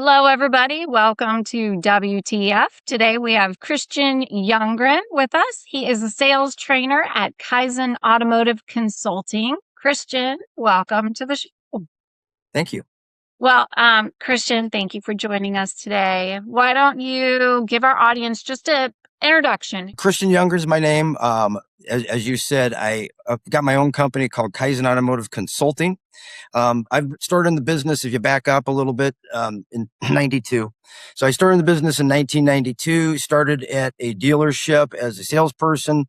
Hello, everybody. Welcome to WTF. Today we have Christian Younggren with us. He is a sales trainer at Kaizen Automotive Consulting. Christian, welcome to the show. Thank you. Well, Christian, thank you for joining us today. Why don't you give our audience just an introduction? Christian Younggren is my name. As you said, I got my own company called Kaizen Automotive Consulting. I've started in the business, if you back up a little bit, in 92. So I started in the business in 1992, started at a dealership as a salesperson,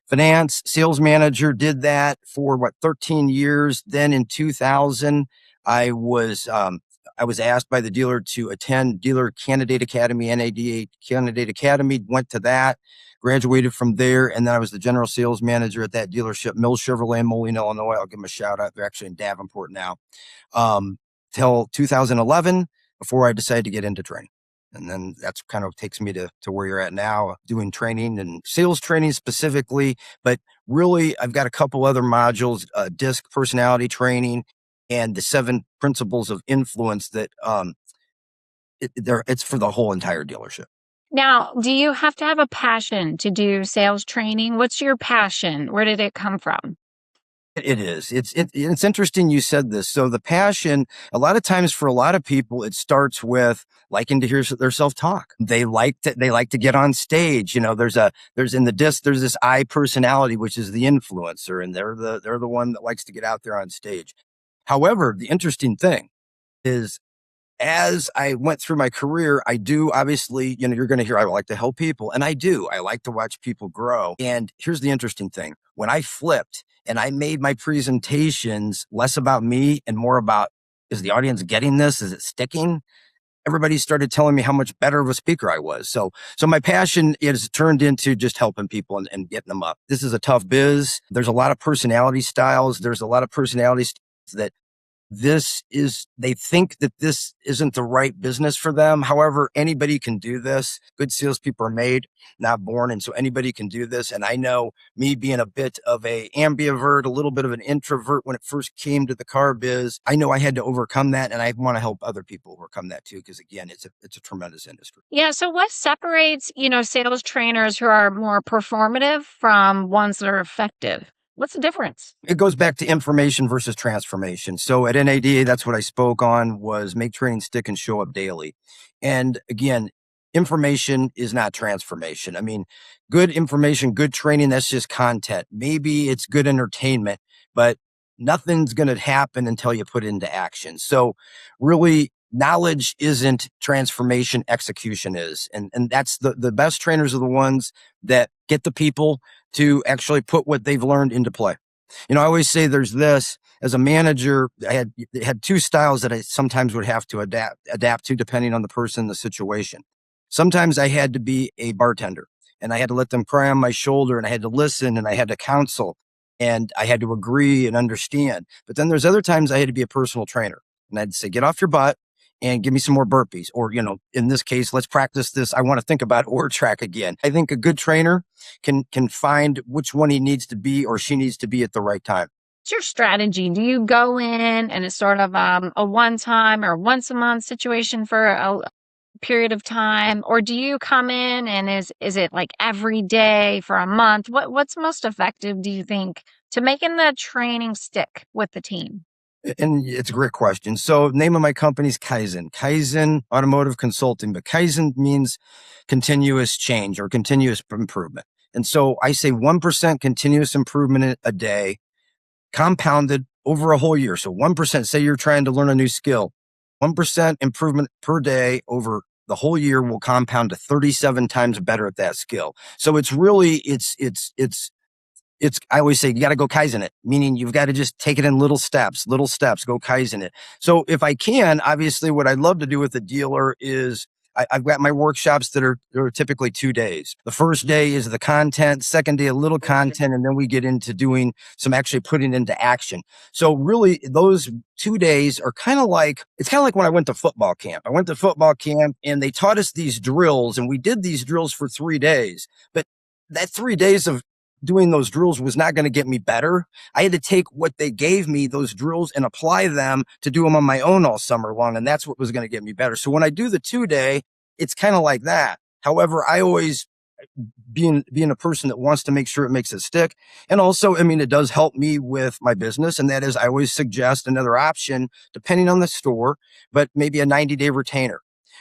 finance, sales manager, did that for 13 years. Then in 2000, I was asked by the dealer to attend Dealer Candidate Academy, NADA Candidate Academy, went to that, graduated from there, and then I was the general sales manager at that dealership, Mills Chevrolet in Moline, Illinois. I'll give them a shout out. They're actually in Davenport now. Till 2011, before I decided to get into training. And then that's kind of takes me to where you're at now, doing training and sales training specifically. But really, I've got a couple other modules, DISC personality training, and the 7 principles of influence that it's for the whole entire dealership. Now, do you have to have a passion to do sales training? What's your passion? Where did it come from? It is. It's interesting you said this. So the passion, a lot of times for a lot of people, it starts with liking to hear their self-talk. They like to get on stage. You know, there's in the DISC, there's this I personality, which is the influencer, and they're the one that likes to get out there on stage. However, the interesting thing is, as I went through my career, I do obviously, you're going to hear, I like to help people. And I do. I like to watch people grow. And here's the interesting thing. When I flipped and I made my presentations less about me and more about, is the audience getting this? Is it sticking? Everybody started telling me how much better of a speaker I was. So my passion is turned into just helping people and getting them up. This is a tough biz. There's a lot of personality styles. There's a lot of personality styles that they think that this isn't the right business for them. However, anybody can do this. Good salespeople are made, not born. And so anybody can do this. And I know, me being a bit of a ambivert, a little bit of an introvert when it first came to the car biz, I know I had to overcome that. And I want to help other people overcome that too. Because again, it's a tremendous industry. Yeah. So what separates, sales trainers who are more performative from ones that are effective? What's the difference? It goes back to information versus transformation. So at NADA, that's what I spoke on, was make training stick and show up daily. And again, information is not transformation. I mean, good information, good training, that's just content. Maybe it's good entertainment, but nothing's going to happen until you put it into action. So really, knowledge isn't transformation, execution is. And that's the best trainers are the ones that get the people to actually put what they've learned into play. I always say there's this, as a manager, I had 2 styles that I sometimes would have to adapt to depending on the person, the situation. Sometimes I had to be a bartender and I had to let them cry on my shoulder and I had to listen and I had to counsel and I had to agree and understand. But then there's other times I had to be a personal trainer and I'd say, get off your butt and give me some more burpees. Or, in this case, let's practice this. I want to think about or track again. I think a good trainer can find which one he needs to be or she needs to be at the right time. What's your strategy? Do you go in and it's sort of a one-time or once a month situation for a period of time? Or do you come in and is it like every day for a month? What's most effective, do you think, to making the training stick with the team? And it's a great question. So name of my company is Kaizen Automotive Consulting, but Kaizen means continuous change or continuous improvement. And so I say 1% continuous improvement a day, compounded over a whole year. So 1%, say you're trying to learn a new skill, 1% improvement per day over the whole year will compound to 37 times better at that skill. So it's really, I always say you got to go Kaizen it, meaning you've got to just take it in little steps, go Kaizen it. So if I can, obviously what I'd love to do with the dealer is I've got my workshops that are typically 2 days. The first day is the content, second day, a little content, and then we get into doing some actually putting into action. So really those 2 days are it's kind of like when I went to football camp. I went to football camp and they taught us these drills and we did these drills for 3 days, but that 3 days of doing those drills was not going to get me better. I had to take what they gave me, those drills, and apply them to do them on my own all summer long. And that's what was going to get me better. So when I do the 2-day, it's kind of like that. However, I always, being a person that wants to make sure it makes it stick. And also, I mean, it does help me with my business. And that is, I always suggest another option, depending on the store, but maybe a 90-day retainer,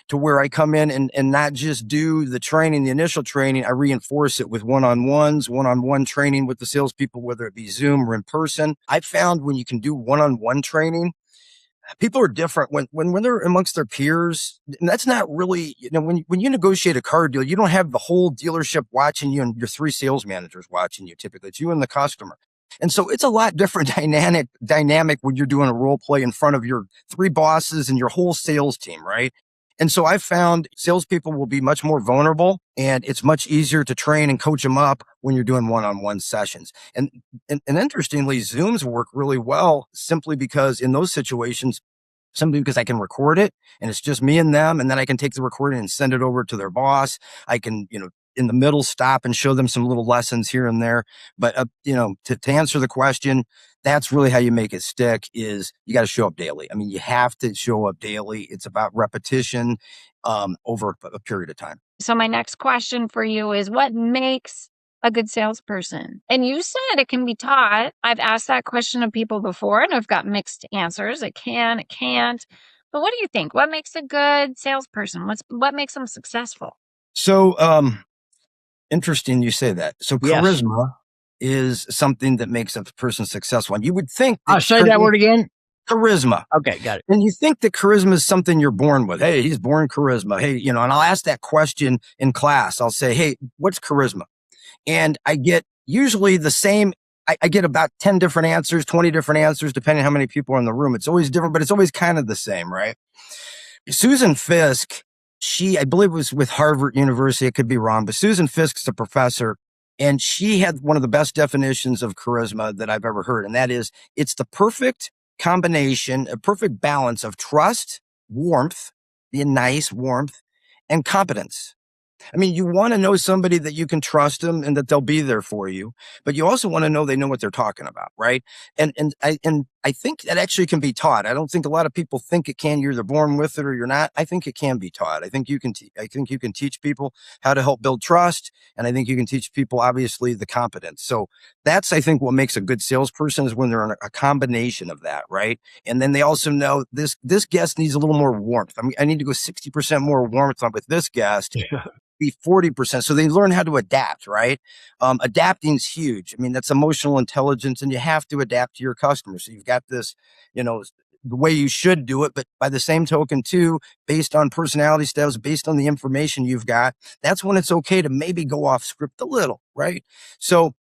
to where I come in and not just do the training, the initial training, I reinforce it with one-on-one training with the salespeople, whether it be Zoom or in person. I found when you can do one-on-one training, people are different when they're amongst their peers. And that's not really, when you negotiate a car deal, you don't have the whole dealership watching you and your 3 sales managers watching you. Typically, it's you and the customer. And so it's a lot different dynamic when you're doing a role play in front of your 3 bosses and your whole sales team, right? And so I found salespeople will be much more vulnerable, and it's much easier to train and coach them up when you're doing one-on-one sessions. And interestingly, Zooms work really well simply because in those situations, simply because I can record it and it's just me and them. And then I can take the recording and send it over to their boss. I can, in the middle, stop and show them some little lessons here and there. But, to answer the question, that's really how you make it stick, is you got to show up daily. I mean, you have to show up daily. It's about repetition, over a period of time. So my next question for you is, what makes a good salesperson? And you said it can be taught. I've asked that question of people before and I've got mixed answers. It can, it can't. But what do you think? What makes a good salesperson? What makes them successful? So, interesting you say that. So Yes. charisma is something that makes a person successful. And you would think that Say that word again. charisma. Okay, got it. And you think that charisma is something you're born with. Hey, he's born charisma. Hey, and I'll ask that question in class. I'll say, hey, what's charisma? And I get usually the same. I get about 10 different answers, 20 different answers, depending on how many people are in the room. It's always different, but it's always kind of the same, right? Susan Fisk, I believe it was with Harvard University. It could be wrong, but Susan Fisk's a professor, and she had one of the best definitions of charisma that I've ever heard. And that is, it's the perfect combination, a perfect balance of trust, warmth, being nice, warmth, and competence. I mean, you want to know somebody that you can trust them and that they'll be there for you, but you also want to know they know what they're talking about, right? And I think that actually can be taught. I don't think a lot of people think it can. You're either born with it or you're not. I think it can be taught. I think you can teach people how to help build trust, and I think you can teach people, obviously, the competence. So that's, I think, what makes a good salesperson, is when they're in a combination of that, right? And then they also know this guest needs a little more warmth. I mean, I need to go 60% more warmth on with this guest. Be 40%. So they learn how to adapt, right? Adapting is huge. I mean, that's emotional intelligence, and you have to adapt to your customers. So you've got this, the way you should do it, but by the same token too, based on personality styles, based on the information you've got, that's when it's okay to maybe go off script a little, right? So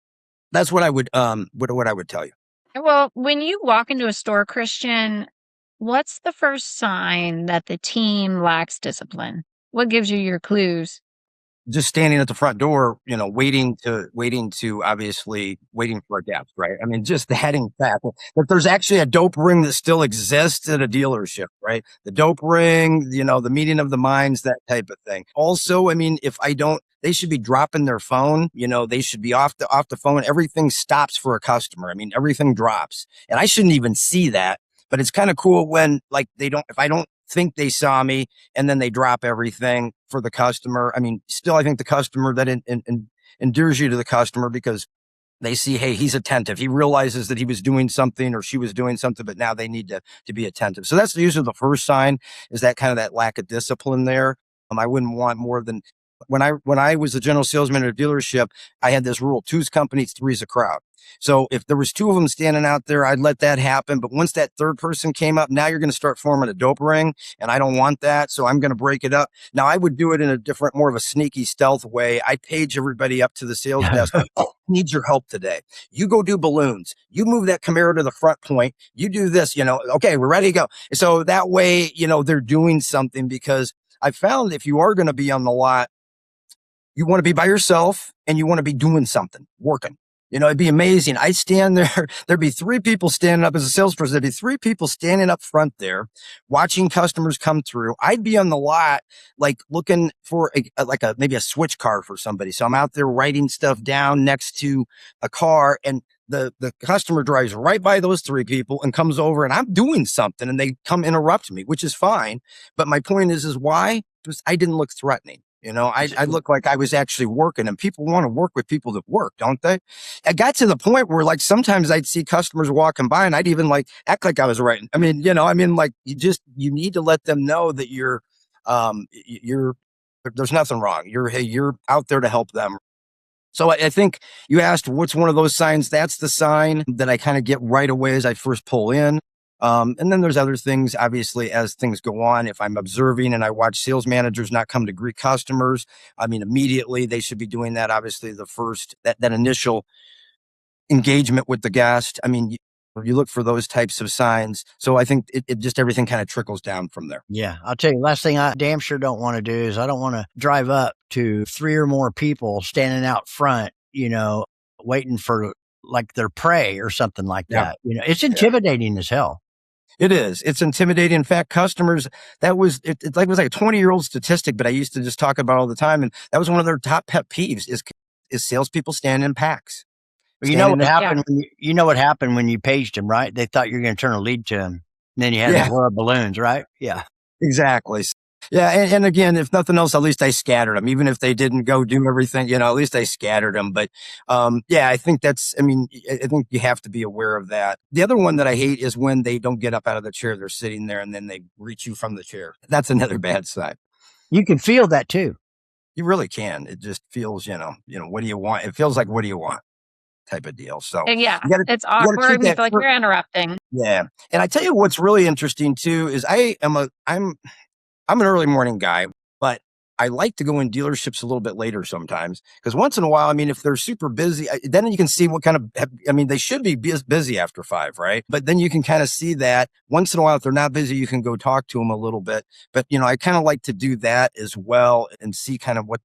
that's what I would, what I would tell you. Well, when you walk into a store, Christian, what's the first sign that the team lacks discipline? What gives you your clues? Just standing at the front door, waiting obviously waiting for a guest, right? I mean, just that in fact, that there's actually a dope ring that still exists at a dealership, right? The dope ring, the meeting of the minds, that type of thing. Also, I mean, they should be dropping their phone, they should be off the phone. Everything stops for a customer. I mean, everything drops, and I shouldn't even see that, but it's kind of cool when, like, if I don't think they saw me and then they drop everything for the customer. I mean, still, I think the customer, that endears you to the customer, because they see, hey, he's attentive. He realizes that he was doing something or she was doing something, but now they need to be attentive. So that's usually the first sign, is that kind of that lack of discipline there. I wouldn't want more than, when I was the general salesman at a dealership, I had this rule: 2's company, 3's a crowd. So if there was 2 of them standing out there, I'd let that happen. But once that third person came up, now you're going to start forming a dope ring, and I don't want that. So I'm going to break it up. Now I would do it in a different, more of a sneaky stealth way. I page everybody up to the sales desk. Needs your help today. You go do balloons. You move that Camaro to the front point. You do this, okay, we're ready to go. So that way, they're doing something, because I found if you are going to be on the lot, you want to be by yourself and you want to be doing something, working. It'd be amazing. I stand there. There'd be three people standing up as a salesperson. There'd be three people standing up front there watching customers come through. I'd be on the lot, like looking for maybe a switch car for somebody. So I'm out there writing stuff down next to a car, and the customer drives right by those three people and comes over, and I'm doing something and they come interrupt me, which is fine. But my point is why? Because I didn't look threatening. I look like I was actually working, and people want to work with people that work, don't they? I got to the point where like sometimes I'd see customers walking by and I'd even like act like I was writing. Like you need to let them know that there's nothing wrong. You're out there to help them. So I think you asked what's one of those signs. That's the sign that I kind of get right away as I first pull in. And then there's other things, obviously, as things go on. If I'm observing and I watch sales managers not come to greet customers, immediately they should be doing that. Obviously, that initial engagement with the guest. You look for those types of signs. So I think it just everything kind of trickles down from there. Yeah. I'll tell you, last thing I damn sure don't want to do is I don't want to drive up to three or more people standing out front, waiting for like their prey or something like that. It's intimidating as hell. It is. It's intimidating. In fact, customers, it was like a 20-year-old statistic, but I used to just talk about all the time. And that was one of their top pet peeves is salespeople standing in packs. You know what happened? You know what happened when you paged him, right? They thought you were going to turn a lead to him. And then you had to blow up balloons, right? Yeah. Exactly. Yeah. And again, if nothing else, at least I scattered them. Even if they didn't go do everything, at least I scattered them. But I think I think you have to be aware of that. The other one that I hate is when they don't get up out of the chair. They're sitting there and then they reach you from the chair. That's another bad sign. You can feel that too. You really can. It just feels, what do you want? It feels like, what do you want? Type of deal. So it's awkward. You feel like you're interrupting. Yeah. And I tell you what's really interesting too is I'm an early morning guy, but I like to go in dealerships a little bit later sometimes because once in a while, if they're super busy, then you can see what kind of, they should be busy after 5, right? But then you can kind of see that once in a while, if they're not busy, you can go talk to them a little bit. But, I kind of like to do that as well and see kind of what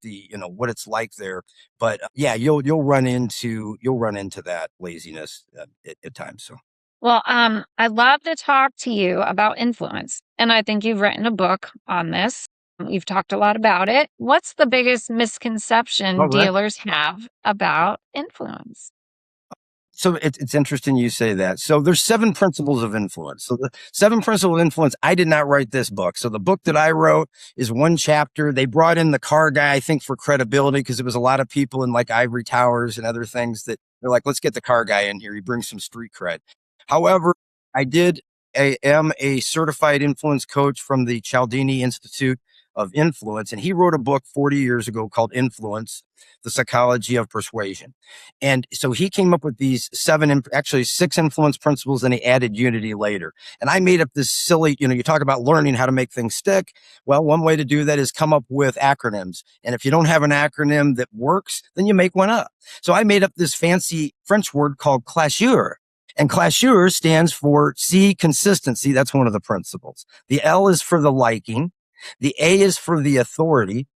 what it's like there. But you'll run into that laziness at times. So. Well, I'd love to talk to you about influence. And I think you've written a book on this. You've talked a lot about it. What's the biggest misconception dealers have about influence? So it's interesting you say that. So there's 7 principles of influence. So the 7 principles of influence, I did not write this book. So the book that I wrote is 1 chapter. They brought in the car guy, I think, for credibility because it was a lot of people in like ivory towers and other things that they're like, let's get the car guy in here. He brings some street cred. However, I am a certified influence coach from the Cialdini Institute of Influence, and he wrote a book 40 years ago called Influence, The Psychology of Persuasion. And so he came up with these 6 influence principles, and he added unity later. And I made up this silly, you talk about learning how to make things stick. Well, one way to do that is come up with acronyms. And if you don't have an acronym that works, then you make one up. So I made up this fancy French word called classeur. And classeur stands for C, consistency. That's one of the principles. The L is for the liking. The A is for the authority.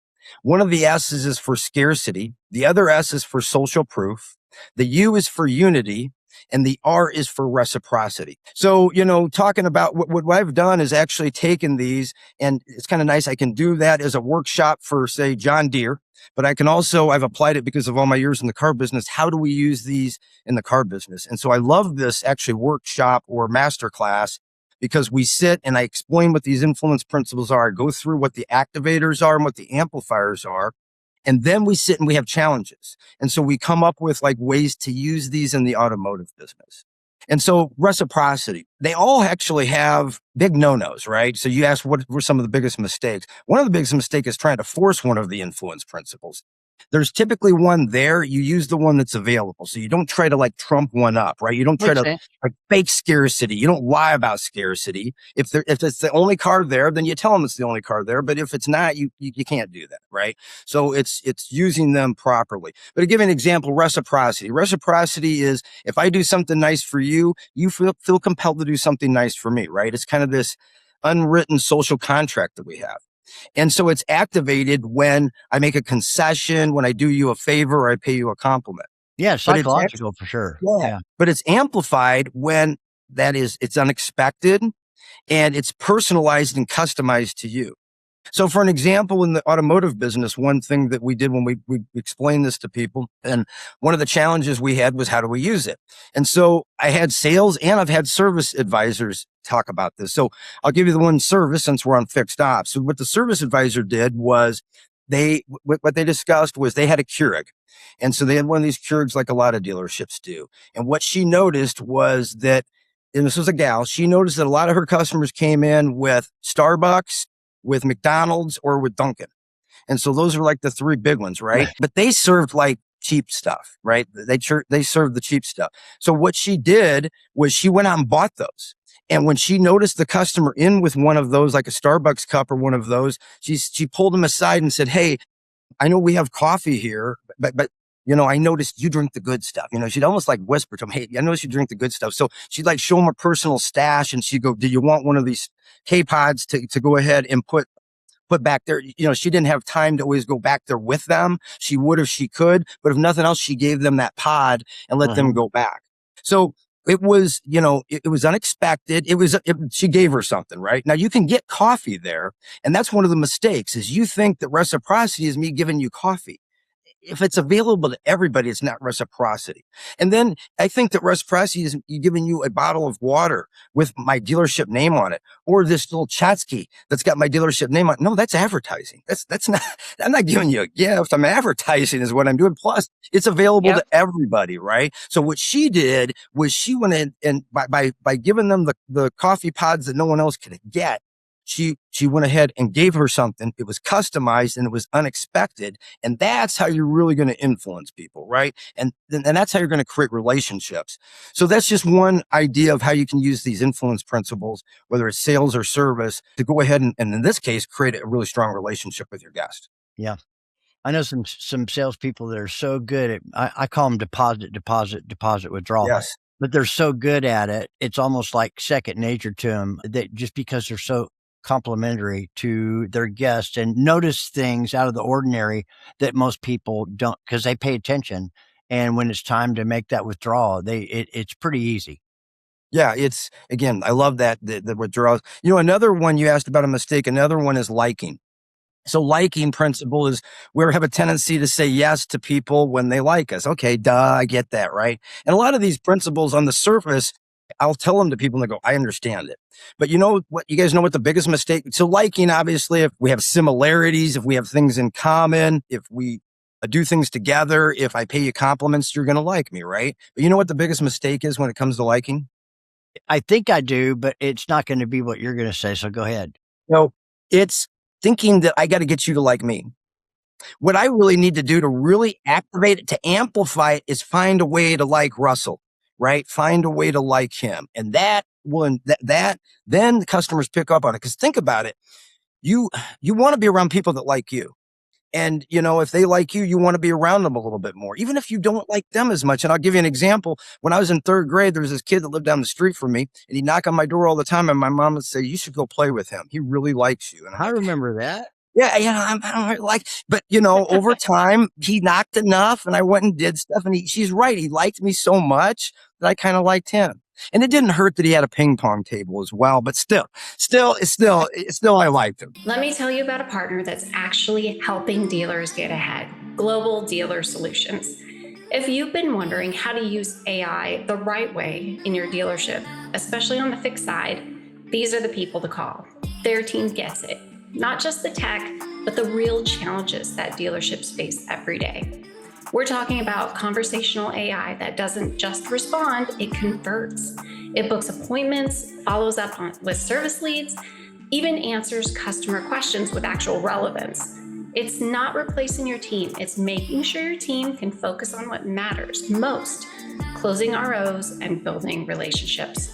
One of the S's is for scarcity. The other S is for social proof. The U is for unity. And the R is for reciprocity. So, talking about what I've done is actually taken these, and it's kind of nice. I can do that as a workshop for, say, John Deere, but I've applied it because of all my years in the car business. How do we use these in the car business? And so I love this actually workshop or masterclass because we sit and I explain what these influence principles are. I go through what the activators are and what the amplifiers are. And then we sit and we have challenges. And so we come up with like ways to use these in the automotive business. And so reciprocity, they all actually have big no-nos, right? So you asked what were some of the biggest mistakes. One of the biggest mistakes is trying to force one of the influence principles. There's typically one there. You use the one that's available. So you don't try to like trump one up, right? You don't try to like fake scarcity. You don't lie about scarcity. If it's the only car there, then you tell them it's the only car there. But if it's not, you can't do that, right? So it's using them properly. But to give an example, reciprocity. Reciprocity is if I do something nice for you, you feel compelled to do something nice for me, right? It's kind of this unwritten social contract that we have. And so it's activated when I make a concession, when I do you a favor, or I pay you a compliment. Yeah, but it's psychological for sure. yeah, Yeah. but it's amplified when it's unexpected and it's personalized and customized to you. So for an example, in the automotive business, one thing that we did when we explained this to people, and one of the challenges we had was how do we use it? And so I had sales and I've had service advisors talk about this. So I'll give you the one service since we're on fixed ops. So what the service advisor did was what they discussed was they had a Keurig. And so they had one of these Keurigs like a lot of dealerships do. And what she noticed was that, and this was a gal, she noticed that a lot of her customers came in with Starbucks, with McDonald's, or with Dunkin'. And so those are like the three big ones, right? But they served like cheap stuff, right? They served the cheap stuff. So what she did was she went out and bought those. And when she noticed the customer in with one of those, like a Starbucks cup or one of those, she pulled him aside and said, "Hey, I know we have coffee here, but I noticed you drink the good stuff." She'd almost like whisper to him, "Hey, I noticed you drink the good stuff." So she'd like show him a personal stash and she'd go, "Do you want one of these K-Pods to go ahead and put back there?" She didn't have time to always go back there with them. She would if she could, but if nothing else, she gave them that pod and let them go back. So it was, it was unexpected. She gave her something, right? Now you can get coffee there. And that's one of the mistakes is you think that reciprocity is me giving you coffee. If it's available to everybody, it's not reciprocity. And then I think that reciprocity is giving you a bottle of water with my dealership name on it, or this little Chatsky that's got my dealership name on it. No, that's advertising. That's not, I'm not giving you a gift. I'm advertising is what I'm doing. Plus it's available to everybody, right? So what she did was she went in and by giving them the coffee pods that no one else could get, she went ahead and gave her something. It was customized and it was unexpected. And that's how you're really going to influence people, right? And that's how you're going to create relationships. So that's just one idea of how you can use these influence principles, whether it's sales or service, to go ahead and in this case, create a really strong relationship with your guest. Yeah. I know some salespeople that are so good at, I call them deposit withdrawal. Yes. But they're so good at it. It's almost like second nature to them that just because they're so complimentary to their guests and notice things out of the ordinary that most people don't, because they pay attention. And when it's time to make that withdrawal, it's pretty easy. Yeah, it's, again, I love that, the withdrawals. Another one you asked about a mistake, another one is liking. So liking principle is we have a tendency to say yes to people when they like us. Okay, duh, I get that, right? And a lot of these principles on the surface, I'll tell them to people and they go, I understand it. But you know what? You guys know what the biggest mistake? So liking, obviously, if we have similarities, if we have things in common, if we do things together, if I pay you compliments, you're going to like me, right? But you know what the biggest mistake is when it comes to liking? I think I do, but it's not going to be what you're going to say. So go ahead. No, it's thinking that I got to get you to like me. What I really need to do to really activate it, to amplify it, is find a way to like Russell, right? Find a way to like him. And that will, then the customers pick up on it. Cause think about it. You want to be around people that like you. And, if they like you, you want to be around them a little bit more, even if you don't like them as much. And I'll give you an example. When I was in third grade, there was this kid that lived down the street from me and he'd knock on my door all the time. And my mom would say, you should go play with him. He really likes you. And I remember that. Yeah, I don't really like, but over time he knocked enough and I went and did stuff and she's right. He liked me so much that I kind of liked him. And it didn't hurt that he had a ping pong table as well, but still, I liked him. Let me tell you about a partner that's actually helping dealers get ahead, Global Dealer Solutions. If you've been wondering how to use AI the right way in your dealership, especially on the fixed side, these are the people to call. Their team gets it. Not just the tech, but the real challenges that dealerships face every day. We're talking about conversational AI that doesn't just respond, it converts. It books appointments, follows up with service leads, even answers customer questions with actual relevance. It's not replacing your team, it's making sure your team can focus on what matters most, closing ROs and building relationships.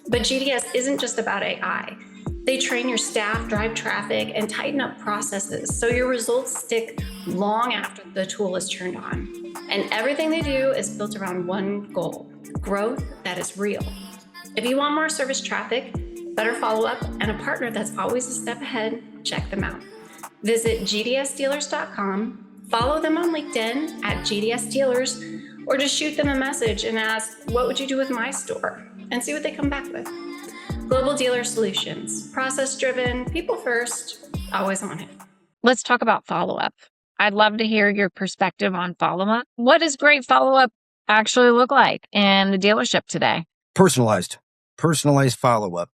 But GDS isn't just about AI. They train your staff, drive traffic, and tighten up processes so your results stick long after the tool is turned on. And everything they do is built around one goal, growth that is real. If you want more service traffic, better follow-up, and a partner that's always a step ahead, check them out. Visit gdsdealers.com, follow them on LinkedIn at GDS Dealers, Or just shoot them a message and ask, what would you do with my store? And see what they come back with. Global Dealer Solutions, process-driven, people first, always on it. Let's talk about follow-up. I'd love to hear your perspective on follow-up. What does great follow-up actually look like in the dealership today? Personalized follow-up.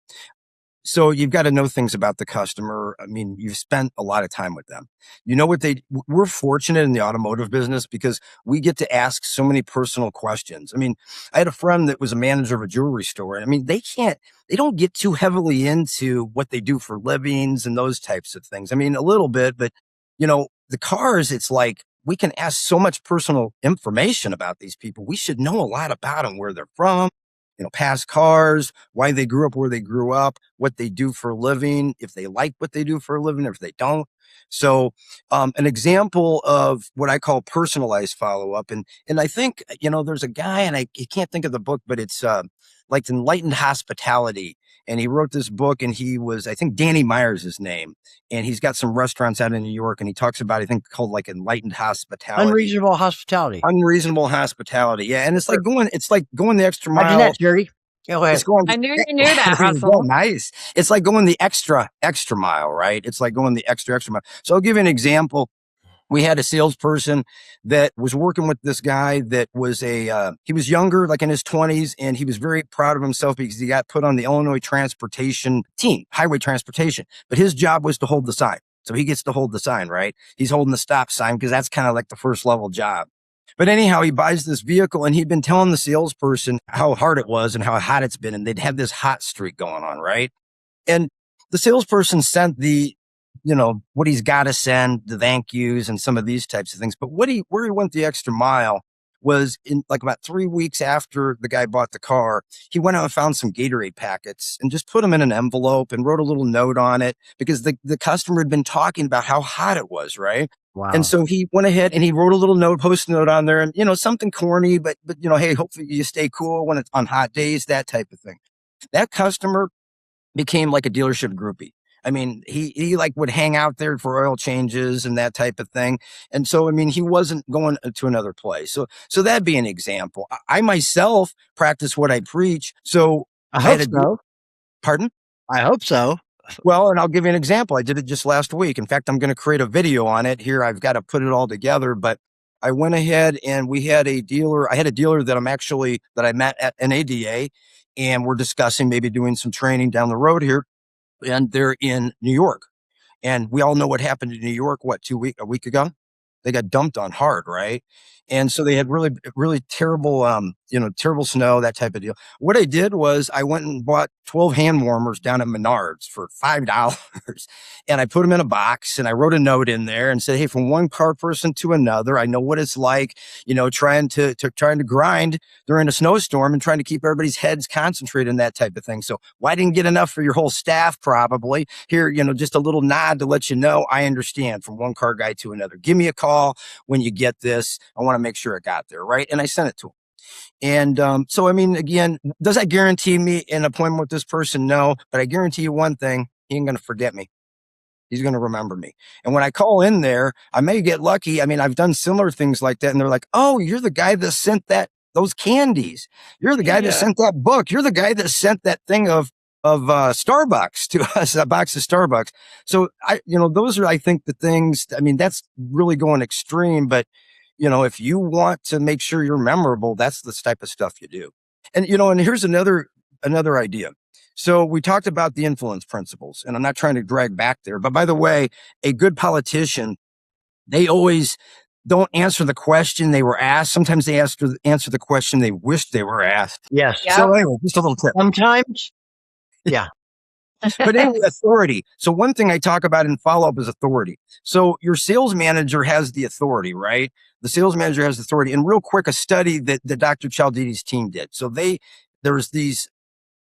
So you've got to know things about the customer. I mean, you've spent a lot of time with them. You know what we're fortunate in the automotive business because we get to ask so many personal questions. I mean, I had a friend that was a manager of a jewelry store. And I mean, they don't get too heavily into what they do for livings and those types of things. I mean, a little bit, but the cars, it's like we can ask so much personal information about these people. We should know a lot about them, where they're from, past cars, why they grew up where they grew up, what they do for a living, if they like what they do for a living, or if they don't. So, an example of what I call personalized follow-up. And I think, there's a guy, and I can't think of the book, but it's, like Enlightened Hospitality. And he wrote this book, and I think Danny Meyer's his name. And he's got some restaurants out in New York, and he talks about, I think, called like Enlightened Hospitality. Unreasonable hospitality. Unreasonable hospitality. Yeah. And it's like going the extra mile. Imagine that, Jerry. Go ahead. I knew you knew that, Russell. Nice. It's like going the extra mile, right? It's like going the extra mile. So I'll give you an example. We had a salesperson that was working with this guy that was he was younger, like in his 20s, and he was very proud of himself because he got put on the Illinois transportation team, highway transportation. But his job was to hold the sign. So he gets to hold the sign, right? He's holding the stop sign because that's kind of like the first level job. But anyhow, he buys this vehicle, and he'd been telling the salesperson how hard it was and how hot it's been. And they'd have this hot streak going on, right? And the salesperson sent what he's got to send, the thank yous and some of these types of things. But where he went the extra mile was in like about 3 weeks after the guy bought the car, he went out and found some Gatorade packets and just put them in an envelope and wrote a little note on it because the customer had been talking about how hot it was, right? Wow. And so he went ahead and he wrote a little note, post note on there, and something corny, but hey, hopefully you stay cool when it's on hot days, that type of thing. That customer became like a dealership groupie. I mean, he like would hang out there for oil changes and that type of thing. And so, I mean, he wasn't going to another place. So that'd be an example. I myself practice what I preach. So I hope so. Pardon? I hope so. Well, and I'll give you an example. I did it just last week. In fact, I'm going to create a video on it here. I've got to put it all together, but I went ahead and I had a dealer that I met at an ADA, and we're discussing maybe doing some training down the road here. And they're in New York. And we all know what happened in New York, a week ago? They got dumped on hard, right? And so they had really, really terrible, terrible snow, that type of deal. What I did was I went and bought 12 hand warmers down at Menards for $5. And I put them in a box and I wrote a note in there and said, hey, from one car person to another, I know what it's like, trying to grind during a snowstorm and trying to keep everybody's heads concentrated and that type of thing. So why didn't get enough for your whole staff? Probably here, just a little nod to let you know, I understand, from one car guy to another. Give me a call when you get this. I want to make sure it got there, right? And I sent it to him. And so, I mean, again, does that guarantee me an appointment with this person? No, but I guarantee you one thing, he ain't going to forget me. He's going to remember me. And when I call in there, I may get lucky. I mean, I've done similar things like that. And they're like, oh, you're the guy that sent those candies. You're the guy that sent that book. You're the guy that sent that thing of Starbucks to us, a box of Starbucks. So those are, I think, the things. I mean, that's really going extreme, but if you want to make sure you're memorable, that's the type of stuff you do. And and here's another idea. So we talked about the influence principles, and I'm not trying to drag back there, but by the way, a good politician, they always don't answer the question they were asked. Sometimes they answer the question they wish they were asked. Yes. Yeah. So anyway, just a little tip. Sometimes. Yeah. But anyway, authority. So one thing I talk about in follow-up is authority. So your sales manager has the authority, right? The sales manager has authority. And real quick, a study that Dr. Cialdini's team did. So there was these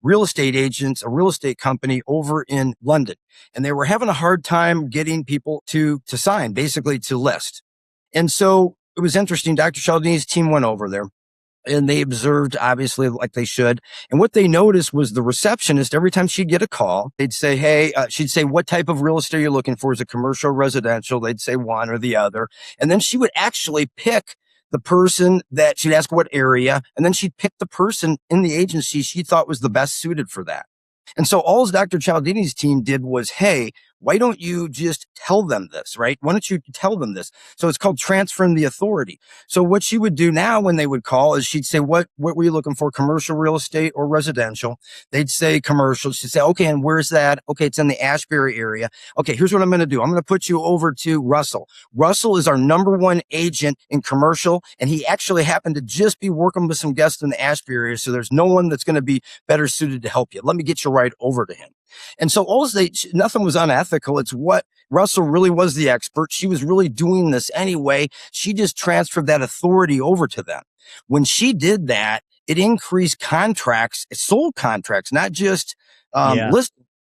real estate agents, a real estate company over in London, and they were having a hard time getting people to sign, basically to list. And so it was interesting. Dr. Cialdini's team went over there. And they observed, obviously, like they should. And what they noticed was the receptionist, every time she'd get a call, they'd say, hey, she'd say, what type of real estate are you looking for? Is it commercial, residential? They'd say one or the other. And then she would actually pick the person that she'd ask what area, and then she'd pick the person in the agency she thought was the best suited for that. And so all Dr. Cialdini's team did was, hey, why don't you just tell them this, right? Why don't you tell them this? So it's called transferring the authority. So what she would do now when they would call is she'd say, what were you looking for? Commercial real estate or residential? They'd say commercial. She'd say, okay, and where's that? Okay, it's in the Ashbury area. Okay, here's what I'm going to do. I'm going to put you over to Russell. Russell is our #1 agent in commercial, and he actually happened to just be working with some guests in the Ashbury area. So there's no one that's going to be better suited to help you. Let me get you right over to him. And so nothing was unethical. It's what Russell really was the expert. She was really doing this anyway. She just transferred that authority over to them. When she did that, it increased contracts, sold contracts, not just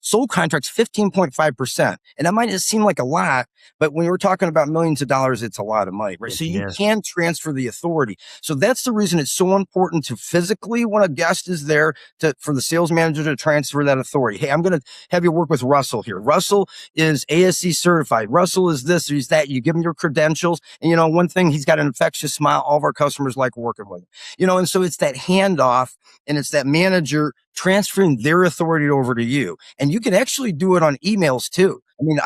sold contracts 15.5%. And that might seem like a lot, but when we're talking about millions of dollars, it's a lot of money, right? So you can transfer the authority. So that's the reason it's so important to physically, when a guest is there, for the sales manager to transfer that authority. Hey, I'm going to have you work with Russell here. Russell is ASC certified. Russell is this, he's that. You give him your credentials. And one thing, he's got an infectious smile. All of our customers like working with him. And so it's that handoff, and it's that manager transferring their authority over to you. And you can actually do it on emails too. I mean,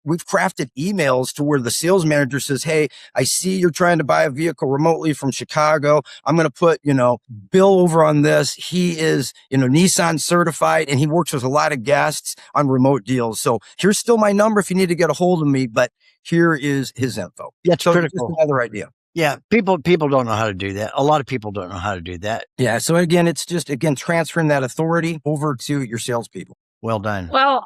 we've crafted emails to where the sales manager says, hey, I see you're trying to buy a vehicle remotely from Chicago. I'm going to put, Bill over on this. He is, Nissan certified, and he works with a lot of guests on remote deals. So here's still my number if you need to get a hold of me, but here is his info. That's critical. Just another idea. Yeah. People don't know how to do that. A lot of people don't know how to do that. Yeah. So again, it's just, transferring that authority over to your salespeople. Well done. Well,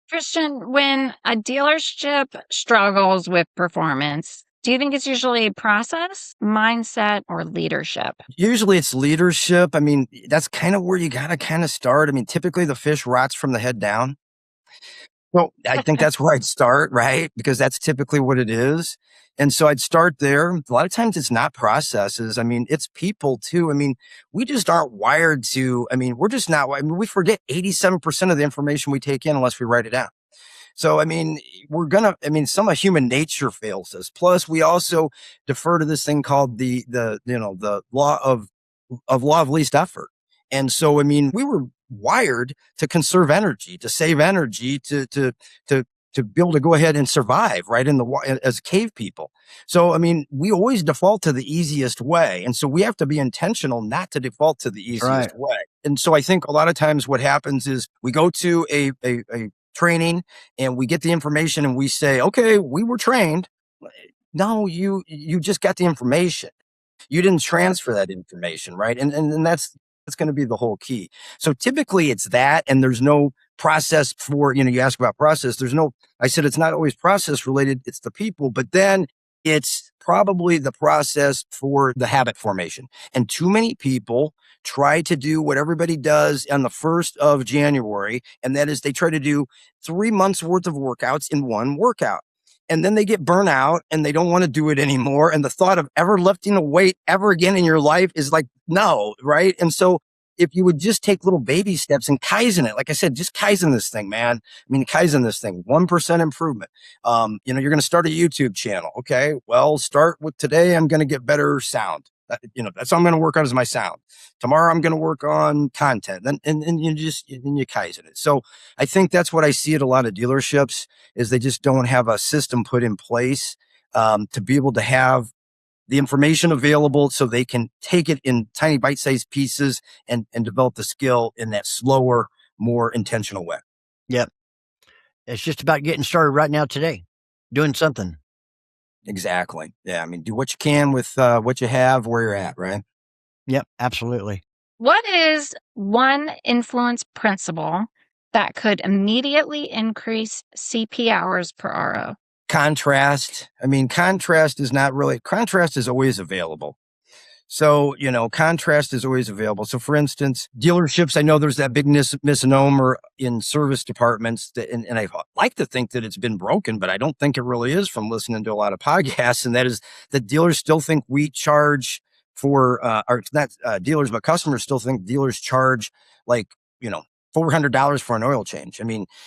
Christian, when a dealership struggles with performance, do you think it's usually process, mindset, or leadership? Usually it's leadership. I mean, that's kind of where you got to kind of start. I mean, typically the fish rots from the head down. Well, I think that's where I'd start, right? Because that's typically what it is. And so I'd start there. A lot of times it's not processes. I mean, it's people too. I mean, we just aren't wired to, we're just not, we forget 87% of the information we take in unless we write it down. So, some of human nature fails us. Plus we also defer to this thing called the law of least effort. And so, we were wired to conserve energy, to save energy, to be able to go ahead and survive, right, as cave people. So, we always default to the easiest way. And so we have to be intentional not to default to the easiest way. And so I think a lot of times what happens is we go to a training and we get the information and we say, okay, we were trained. No, you just got the information. You didn't transfer that information, right? And that's going to be the whole key. So typically it's that, and there's no process for, you ask about process. I said it's not always process related. It's the people, but then it's probably the process for the habit formation. And too many people try to do what everybody does on the 1st of January. And that is they try to do 3 months worth of workouts in one workout. And then they get burnt out and they don't want to do it anymore. And the thought of ever lifting a weight ever again in your life is like, no, right? And so if you would just take little baby steps and Kaizen it, like I said, just Kaizen this thing, man. Kaizen this thing, 1% improvement. You're going to start a YouTube channel. Okay. Well, start with today. I'm going to get better sound. That's all I'm going to work on is my sound. Tomorrow I'm going to work on content. Then and you Kaizen it. So I think that's what I see at a lot of dealerships is they just don't have a system put in place to be able to have the information available so they can take it in tiny bite-sized pieces and develop the skill in that slower, more intentional way. Yep. It's just about getting started right now today, doing something. Exactly. Yeah. Do what you can with what you have where you're at, right? Yep, absolutely. What is one influence principle that could immediately increase CP hours per RO? Contrast. Contrast is always available. So, contrast is always available. So for instance, dealerships, I know there's that big misnomer in service departments and I like to think that it's been broken, but I don't think it really is from listening to a lot of podcasts. And that is that dealers still think we charge for, or not dealers, but customers still think dealers charge $400 for an oil change.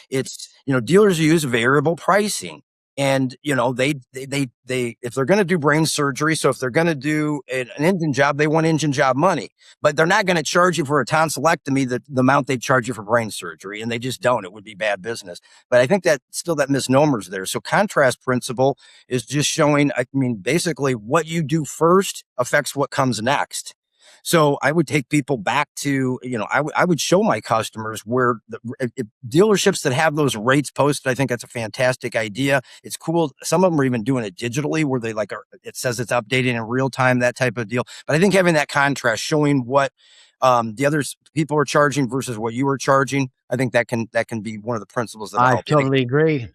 It's, dealers use variable pricing. And, if they're going to do brain surgery, so if they're going to do an engine job, they want engine job money, but they're not going to charge you for a tonsillectomy the amount they charge you for brain surgery. And they just don't. It would be bad business. But I think that still that misnomer's there. So contrast principle is just showing, basically what you do first affects what comes next. So I would take people back to, I would show my customers where if dealerships that have those rates posted. I think that's a fantastic idea. It's cool. Some of them are even doing it digitally where they it says it's updating in real time, that type of deal. But I think having that contrast, showing what the other people are charging versus what you are charging, I think that can be one of the principles that I help you. totally agree.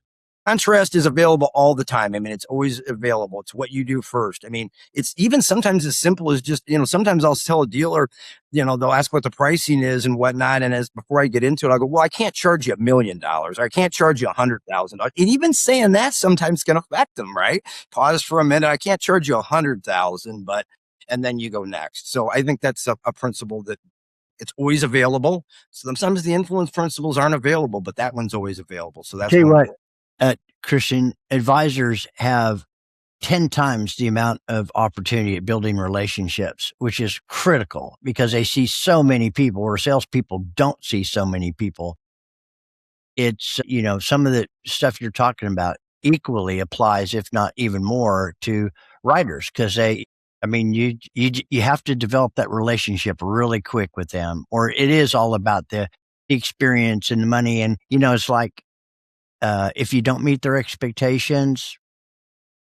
Contrast is available all the time. It's always available. It's what you do first. It's even sometimes as simple as just, sometimes I'll tell a dealer, they'll ask what the pricing is and whatnot. And before I get into it, I'll go, well, I can't charge you $1 million. Or I can't charge you $100,000. And even saying that sometimes can affect them, right? Pause for a minute. I can't charge you $100,000, and then you go next. So I think that's a principle that it's always available. Sometimes the influence principles aren't available, but that one's always available. So that's Tell you what, Christian, advisors have 10 times the amount of opportunity at building relationships, which is critical because they see so many people, or salespeople don't see so many people. It's, some of the stuff you're talking about equally applies, if not even more, to writers because you have to develop that relationship really quick with them, or it is all about the experience and the money. And, it's like, if you don't meet their expectations,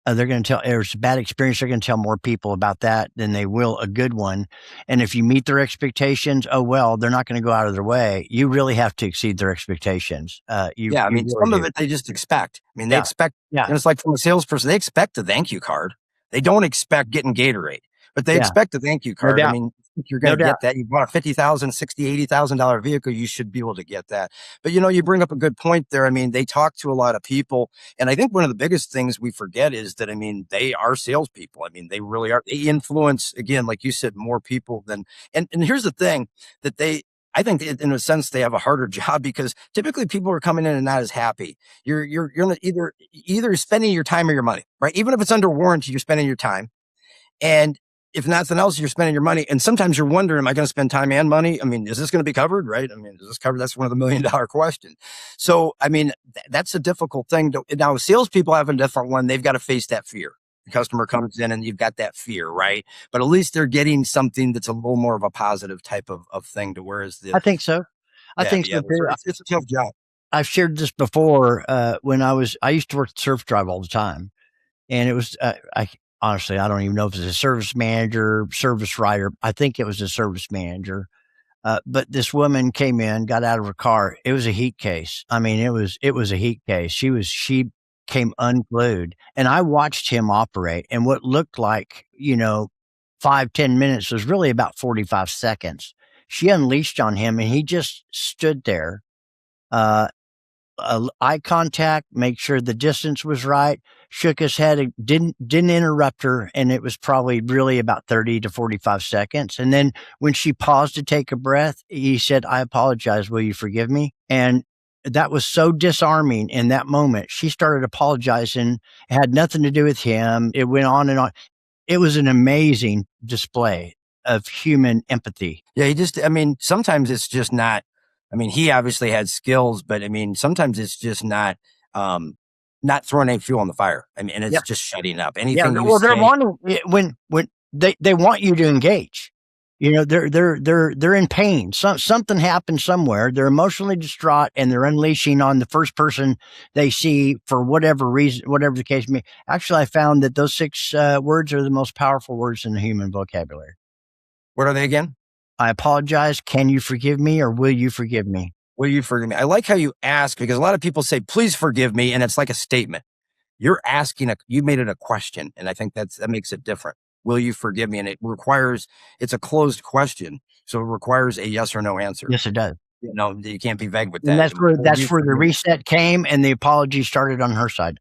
they're going to tell, there's a bad experience. They're going to tell more people about that than they will a good one. And if you meet their expectations, they're not going to go out of their way. You really have to exceed their expectations. Some of it they just expect. They expect, and it's like from a salesperson, they expect a thank you card. They don't expect getting Gatorade, but they expect a thank you card. If you're going to get that, you bought a $50,000, $60,000, $80,000 vehicle, you should be able to get that. But you bring up a good point there. They talk to a lot of people, and I think one of the biggest things we forget is that they are salespeople. They really are. They influence, again, like you said, more people than. And here's the thing that I think in a sense they have a harder job because typically people are coming in and not as happy. You're either spending your time or your money, right? Even if it's under warranty, you're spending your time, and if nothing else, you're spending your money. And sometimes you're wondering, am I going to spend time and money? Is this going to be covered? Right? Is this covered? That's one of the $1 million questions. So, that's a difficult thing. Now, salespeople have a different one. They've got to face that fear. The customer comes in and you've got that fear, right? But at least they're getting something that's a little more of a positive type of thing to whereas I think so. I think so too. It's a tough job. I've shared this before. When I used to work at Surf Drive all the time, and it was, honestly, I don't even know if it was a service manager, service writer. I think it was a service manager. But this woman came in, got out of her car. It was a heat case. It was a heat case. She came unglued, and I watched him operate, and what looked like, 5-10 minutes was really about 45 seconds. She unleashed on him and he just stood there, eye contact, make sure the distance was right, shook his head, didn't interrupt her. And it was probably really about 30 to 45 seconds. And then when she paused to take a breath, he said, "I apologize. Will you forgive me?" And that was so disarming in that moment. She started apologizing. It had nothing to do with him. It went on and on. It was an amazing display of human empathy. Yeah. Sometimes it's just not, he obviously had skills, but sometimes it's just not throwing any fuel on the fire. It's just shutting up. Anything they're wanting when they want you to engage. They're in pain. Something happened somewhere. They're emotionally distraught and they're unleashing on the first person they see for whatever reason, whatever the case may be. Actually, I found that those 6 words are the most powerful words in the human vocabulary. What are they again? I apologize. Can you forgive me, or will you forgive me? Will you forgive me? I like how you ask, because a lot of people say, "Please forgive me." And it's like a statement. You're asking you made it a question. And I think that makes it different. Will you forgive me? And it's a closed question. So it requires a yes or no answer. Yes, it does. You can't be vague with that. And that's where the reset came and the apology started on her side.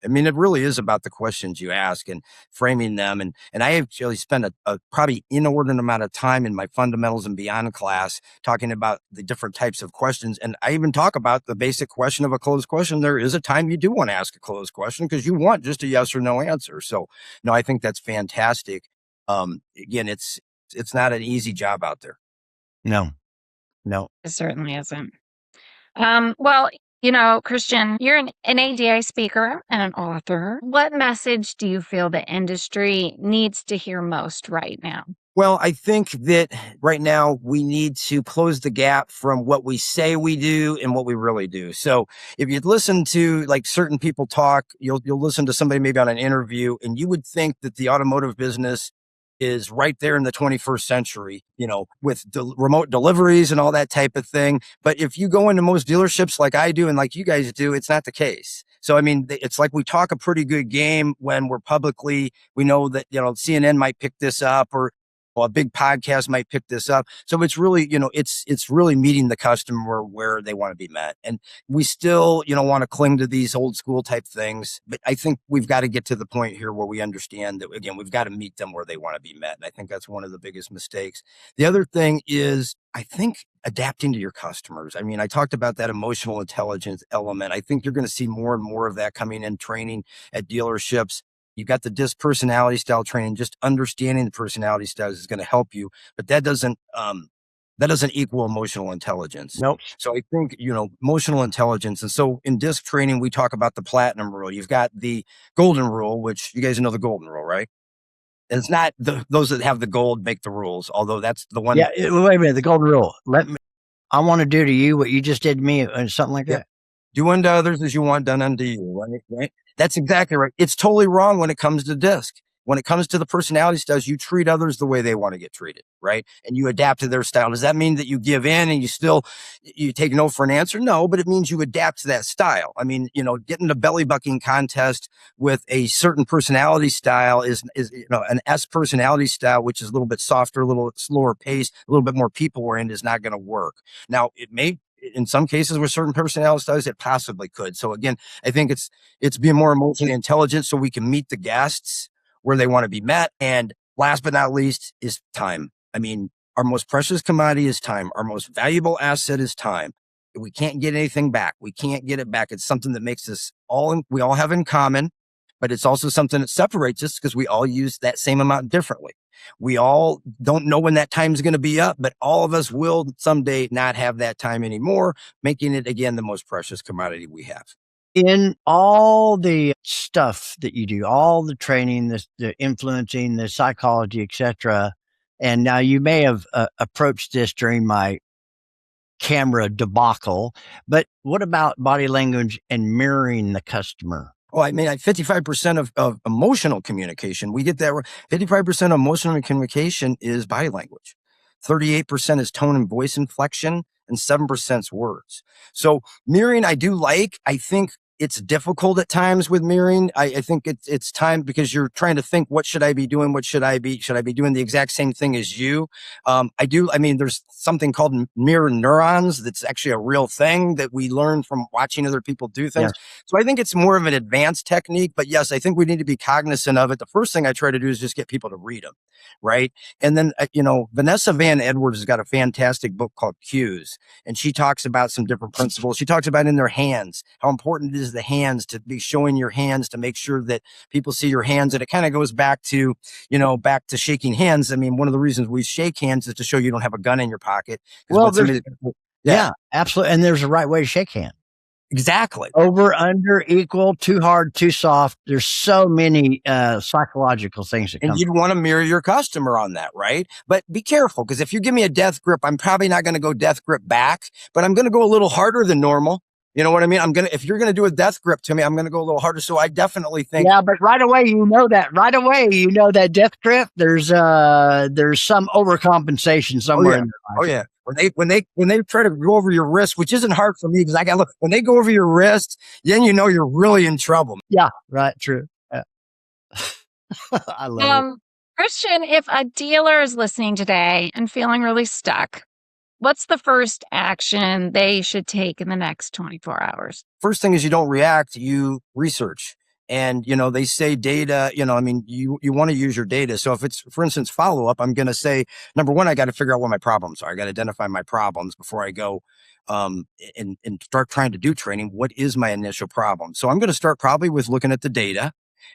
I mean, it really is about the questions you ask and framing them. And I actually spent a probably inordinate amount of time in my fundamentals and beyond class talking about the different types of questions. And I even talk about the basic question of a closed question. There is a time you do want to ask a closed question because you want just a yes or no answer. So, no, I think that's fantastic. Again, it's not an easy job out there. No. It certainly isn't. Well, Christian, you're an ADA speaker and an author. What message do you feel the industry needs to hear most right now? Well, I think that right now we need to close the gap from what we say we do and what we really do. So if you listen to like certain people talk, you'll listen to somebody maybe on an interview, and you would think that the automotive business is right there in the 21st century, with remote deliveries and all that type of thing. But if you go into most dealerships like I do and like you guys do, it's not the case. So, I mean, it's like we talk a pretty good game when we know that, CNN might pick this up, or a big podcast might pick this up. So it's really, it's really meeting the customer where they want to be met. And we still, want to cling to these old school type things. But I think we've got to get to the point here where we understand that, again, we've got to meet them where they want to be met. And I think that's one of the biggest mistakes. The other thing is, I think, adapting to your customers. I mean, I talked about that emotional intelligence element. I think you're going to see more and more of that coming in training at dealerships. You've got the DISC personality style training. Just understanding the personality styles is going to help you, but that doesn't equal emotional intelligence. Nope. So I think, emotional intelligence. And so in DISC training, we talk about the platinum rule. You've got the golden rule, which you guys know the golden rule, right? And it's not those that have the gold make the rules, although that's the one. Yeah. Wait a minute. The golden rule. I want to do to you what you just did to me, and something like that. Do unto others as you want done unto you, right? That's exactly right. It's totally wrong when it comes to DISC. When it comes to the personality styles, you treat others the way they want to get treated, right? And you adapt to their style. Does that mean that you give in and you take no for an answer? No, but it means you adapt to that style. I mean, getting a belly bucking contest with a certain personality style is an S personality style, which is a little bit softer, a little slower paced, a little bit more people oriented, is not going to work. Now, it may, in some cases with certain personality styles, it possibly could. So again, I think it's being more emotionally intelligent so we can meet the guests where they want to be met. And last but not least is time. I mean, our most precious commodity is time. Our most valuable asset is time. We can't get anything back. We can't get it back. It's something that makes us we all have in common, but it's also something that separates us because we all use that same amount differently. We all don't know when that time is going to be up, but all of us will someday not have that time anymore, making it, again, the most precious commodity we have. In all the stuff that you do, all the training, the influencing, the psychology, etc., and now you may have approached this during my camera debacle, but what about body language and mirroring the customer? Well, I mean, 55% of emotional communication, we get that. 55% of emotional communication is body language. 38% is tone and voice inflection, and 7% is words. So mirroring, I do like. I think it's difficult at times with mirroring. I think it's time because you're trying to think, what should I be doing? Should I be doing the exact same thing as you? There's something called mirror neurons. That's actually a real thing that we learn from watching other people do things. Yes. So I think it's more of an advanced technique, but yes, I think we need to be cognizant of it. The first thing I try to do is just get people to read them. Right. And then, Vanessa Van Edwards has got a fantastic book called Cues, and she talks about some different principles. She talks about in their hands, how important it is the hands, to be showing your hands to make sure that people see your hands. And it kind of goes back to shaking hands. I mean, one of the reasons we shake hands is to show you don't have a gun in your pocket. Well, yeah, absolutely. And there's a right way to shake hands. Exactly. Over, under, equal, too hard, too soft. There's so many psychological things that come. And you'd want to mirror your customer on that, right? But be careful, because if you give me a death grip, I'm probably not going to go death grip back, but I'm going to go a little harder than normal. You know what I mean? If you're going to do a death grip to me, I'm going to go a little harder. So I definitely think. Yeah, but right away, that death grip, there's some overcompensation somewhere in there. Oh yeah. When they try to go over your wrist, which isn't hard for me because when they go over your wrist, then you're really in trouble. Yeah, right. True. Yeah. I love it. Christian, if a dealer is listening today and feeling really stuck, what's the first action they should take in the next 24 hours? First thing is you don't react, you research. And, they say data, I mean, you want to use your data. So if it's, for instance, follow up, I'm going to say, number one, I got to figure out what my problems are. I got to identify my problems before I go and start trying to do training. What is my initial problem? So I'm going to start probably with looking at the data.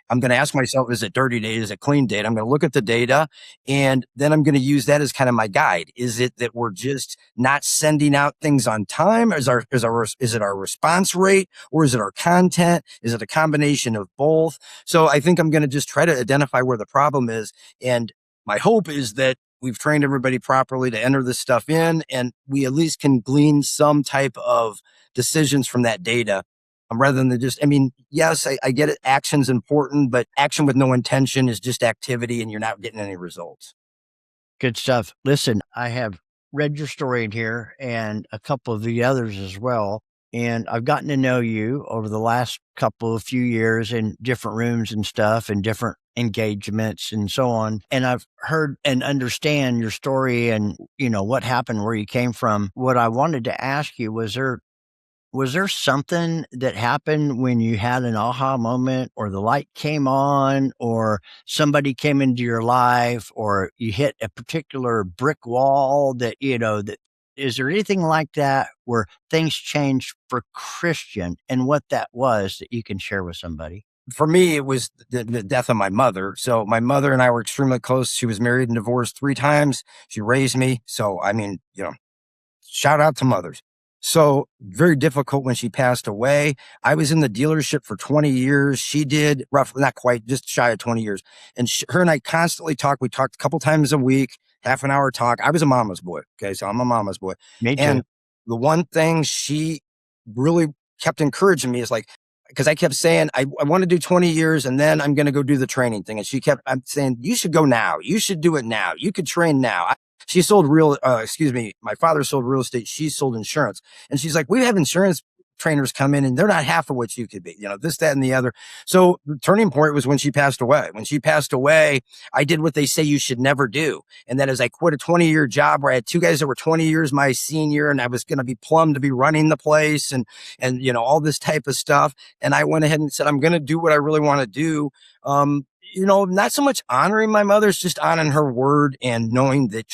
I'm going to ask myself, is it dirty data? Is it clean data? I'm going to look at the data, and then I'm going to use that as kind of my guide. Is it that we're just not sending out things on time? Is it our response rate, or is it our content? Is it a combination of both? So I think I'm going to just try to identify where the problem is. And my hope is that we've trained everybody properly to enter this stuff in, and we at least can glean some type of decisions from that data. Rather than just, I mean, yes, I get it. Action's important, but action with no intention is just activity and you're not getting any results. Good stuff. Listen, I have read your story in here and a couple of the others as well. And I've gotten to know you over the last few years in different rooms and stuff and different engagements and so on. And I've heard and understand your story and, what happened, where you came from. What I wanted to ask you, was there something that happened when you had an aha moment, or the light came on, or somebody came into your life, or you hit a particular brick wall that, is there anything like that where things changed for Christian, and what that was that you can share with somebody? For me, it was the death of my mother. So my mother and I were extremely close. She was married and divorced 3 times. She raised me. So, I mean, shout out to mothers. So very difficult when she passed away. I was in the dealership for 20 years. She did roughly, not quite, just shy of 20 years. And her and I constantly talked. We talked a couple times a week, half an hour talk. I was a mama's boy. Okay. So I'm a mama's boy. Me too. And the one thing she really kept encouraging me is like, because I kept saying, I want to do 20 years and then I'm going to go do the training thing. And she kept saying, you should go now. You should do it now. You could train now. She sold my father sold real estate. She sold insurance. And she's like, we have insurance trainers come in and they're not half of what you could be, this, that, and the other. So the turning point was when she passed away. When she passed away, I did what they say you should never do. And that is I quit a 20-year job where I had 2 guys that were 20 years my senior, and I was going to be plumbed to be running the place and all this type of stuff. And I went ahead and said, I'm going to do what I really want to do. Not so much honoring my mother, it's just honoring her word and knowing that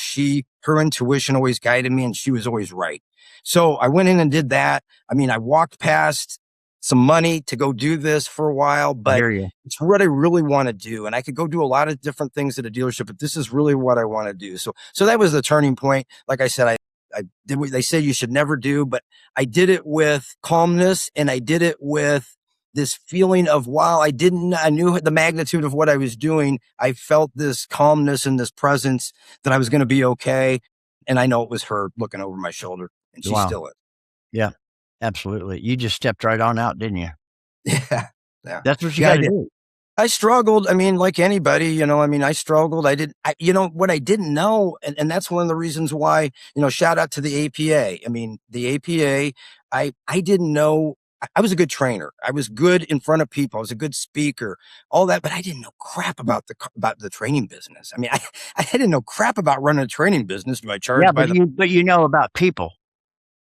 her intuition always guided me and she was always right. So I went in and did that. I mean, I walked past some money to go do this for a while, but it's what I really want to do. And I could go do a lot of different things at a dealership, but this is really what I want to do. So that was the turning point. Like I said, I did what they say you should never do, but I did it with calmness, and I did it with this feeling of, wow, I knew the magnitude of what I was doing. I felt this calmness and this presence that I was going to be okay. And I know it was her looking over my shoulder, and she still is. Yeah, absolutely. You just stepped right on out, didn't you? Yeah. That's what you got to do. I struggled. I mean, like anybody, I struggled. What I didn't know, and that's one of the reasons why, shout out to the APA. I mean, the APA, I didn't know. I was a good trainer. I was good in front of people. I was a good speaker, all that, but I didn't know crap about the training business. I mean, I didn't know crap about running a training business. Do I charge by but you know about people.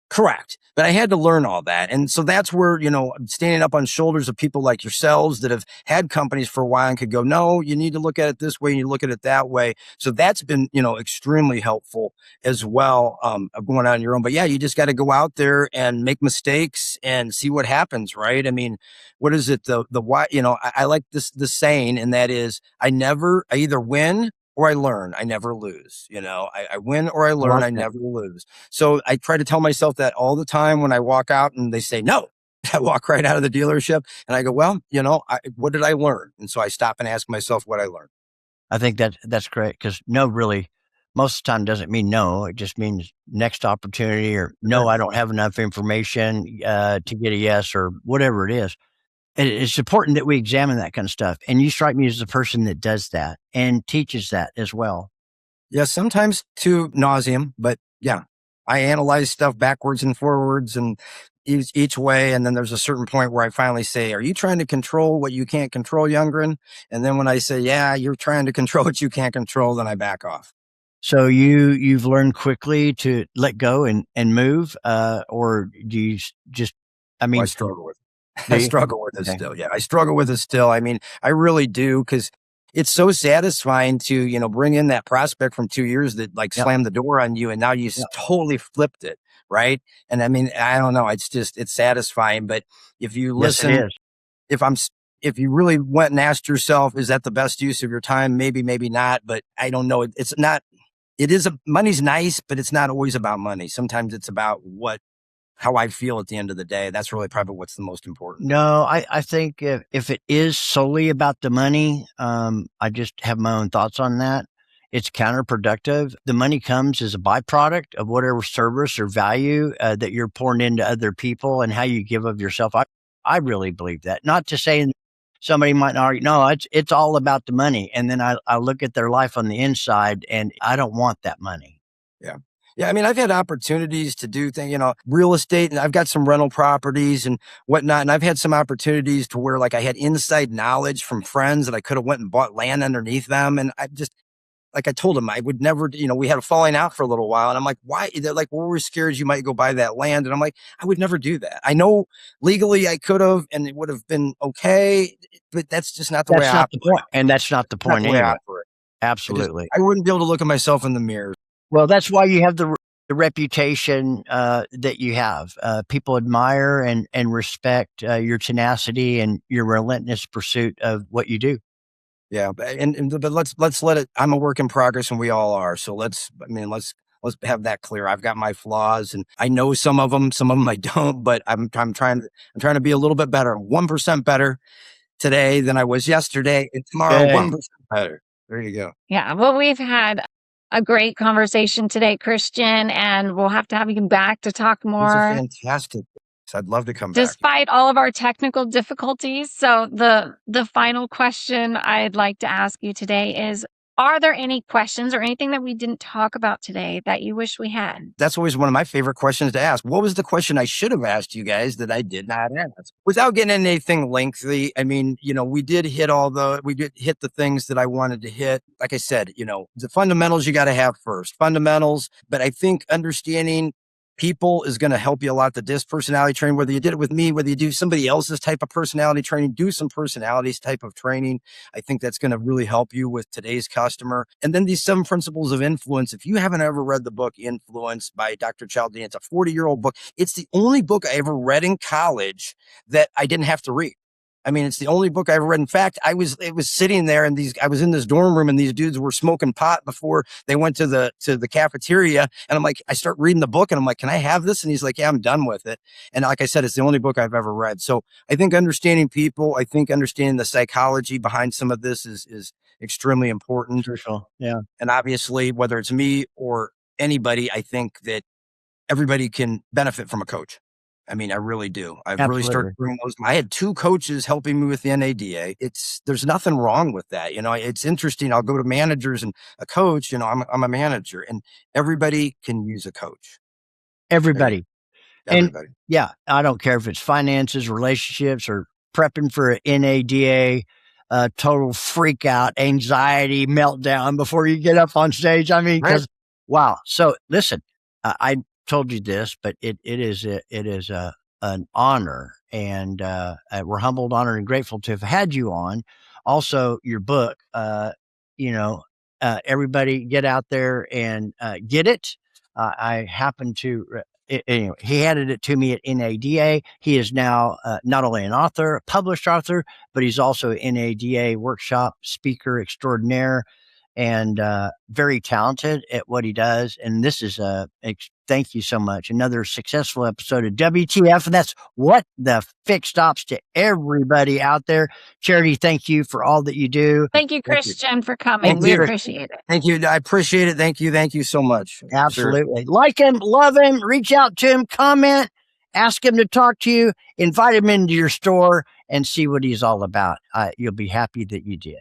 Correct. But I had to learn all that. And so that's where, standing up on shoulders of people like yourselves that have had companies for a while and could go, no, you need to look at it this way and you look at it that way. So that's been, extremely helpful as well, of going on your own. But yeah, you just got to go out there and make mistakes and see what happens, right? I mean, what is it? The why, I like the saying, and that is, I either win or I learn. I never lose. I win or I learn. I never lose. So I try to tell myself that all the time when I walk out and they say no. I walk right out of the dealership and I go, well, what did I learn? And so I stop and ask myself what I learned. I think that's great, because no really most of the time doesn't mean no. It just means next opportunity, or no, I don't have enough information to get a yes, or whatever it is. It's important that we examine that kind of stuff. And you strike me as the person that does that and teaches that as well. Yeah, sometimes to nauseam, but yeah, I analyze stuff backwards and forwards and each way. And then there's a certain point where I finally say, are you trying to control what you can't control, Younggren? And then when I say, yeah, you're trying to control what you can't control, then I back off. So you've learned quickly to let go and move, or do you just, I struggle with it. Do I you? struggle with it Okay. still. Yeah, I struggle with it still. I mean, I really do because it's so satisfying to, bring in that prospect from 2 years that like Yep. slammed the door on you and now you Yep. totally flipped it. Right. And I mean, I don't know. It's satisfying. But if you Yes, it listen, is. if I'm, s- if you really went and asked yourself, is that the best use of your time? Maybe, maybe not. But I don't know. It's not, money's nice, but it's not always about money. Sometimes it's about how I feel at the end of the day. That's really probably what's the most important. No, I think if it is solely about the money, I just have my own thoughts on that. It's counterproductive. The money comes as a byproduct of whatever service or value that you're pouring into other people and how you give of yourself. I really believe that. Not to say somebody might not argue, no, it's all about the money. And then I look at their life on the inside and I don't want that money. Yeah. Yeah. I mean, I've had opportunities to do things, real estate, and I've got some rental properties and whatnot. And I've had some opportunities to where like I had inside knowledge from friends that I could have went and bought land underneath them. And I just, like I told them, I would never, we had a falling out for a little while. And I'm like, why? They're like, well, we're scared you might go buy that land. And I'm like, I would never do that. I know legally I could have, and it would have been okay, but that's just not the way That's I not the operate. point. And that's not the Not point the way I anyway. operate. Absolutely. I wouldn't be able to look at myself in the mirror. Well, that's why you have the reputation that you have. People admire and respect your tenacity and your relentless pursuit of what you do. Yeah, but let's let it. I'm a work in progress, and we all are. So let's have that clear. I've got my flaws, and I know some of them. Some of them I don't. But I'm trying to be a little bit better, 1% better today than I was yesterday, and tomorrow Good. 1% better. There you go. Yeah. Well, we've had a great conversation today, Christian, and we'll have to have you back to talk These are more fantastic. I'd love to come back. despite all of our technical difficulties. So the final question I'd like to ask you today is, are there any questions or anything that we didn't talk about today that you wish we had? That's always one of my favorite questions to ask. What was the question I should have asked you guys that I did not ask? Without getting into anything lengthy, I mean, we did hit the things that I wanted to hit. Like I said, the fundamentals you got to have first. Fundamentals, but I think understanding people is going to help you a lot. The DISC personality training, whether you did it with me, whether you do somebody else's type of personality training, do some personalities type of training. I think that's going to really help you with today's customer. And then these 7 principles of influence. If you haven't ever read the book Influence by Dr. Cialdini, it's a 40-year-old book. It's the only book I ever read in college that I didn't have to read. I mean, it's the only book I ever read. In fact, it was sitting there and I was in this dorm room and these dudes were smoking pot before they went to the cafeteria. And I'm like, I start reading the book and I'm like, can I have this? And he's like, yeah, I'm done with it. And like I said, it's the only book I've ever read. So I think understanding people, I think understanding the psychology behind some of this is extremely important. Crucial. Yeah. And obviously, whether it's me or anybody, I think that everybody can benefit from a coach. I mean, I really do. I've really started doing those. I had 2 coaches helping me with the NADA. There's nothing wrong with that. It's interesting. I'll go to managers and a coach, I'm a manager and everybody can use a coach. Everybody. Everybody. And yeah, I don't care if it's finances, relationships, or prepping for an NADA, total freak out, anxiety, meltdown before you get up on stage. I mean, because wow. So listen, I told you this, but it is an honor, and we're humbled, honored, and grateful to have had you on. Also, your book, everybody get out there and get it. I happen to. Anyway, he handed it to me at NADA. He is now not only an author, a published author, but he's also an NADA workshop speaker extraordinaire and very talented at what he does. And this is thank you so much. Another successful episode of WTF. And that's What the Fix Stops to everybody out there. Charity, thank you for all that you do. Thank you, Christian, for coming. We appreciate it. Thank you. I appreciate it. Thank you. Thank you so much. Absolutely. Sure. Like him, love him, reach out to him, comment, ask him to talk to you, invite him into your store and see what he's all about. You'll be happy that you did.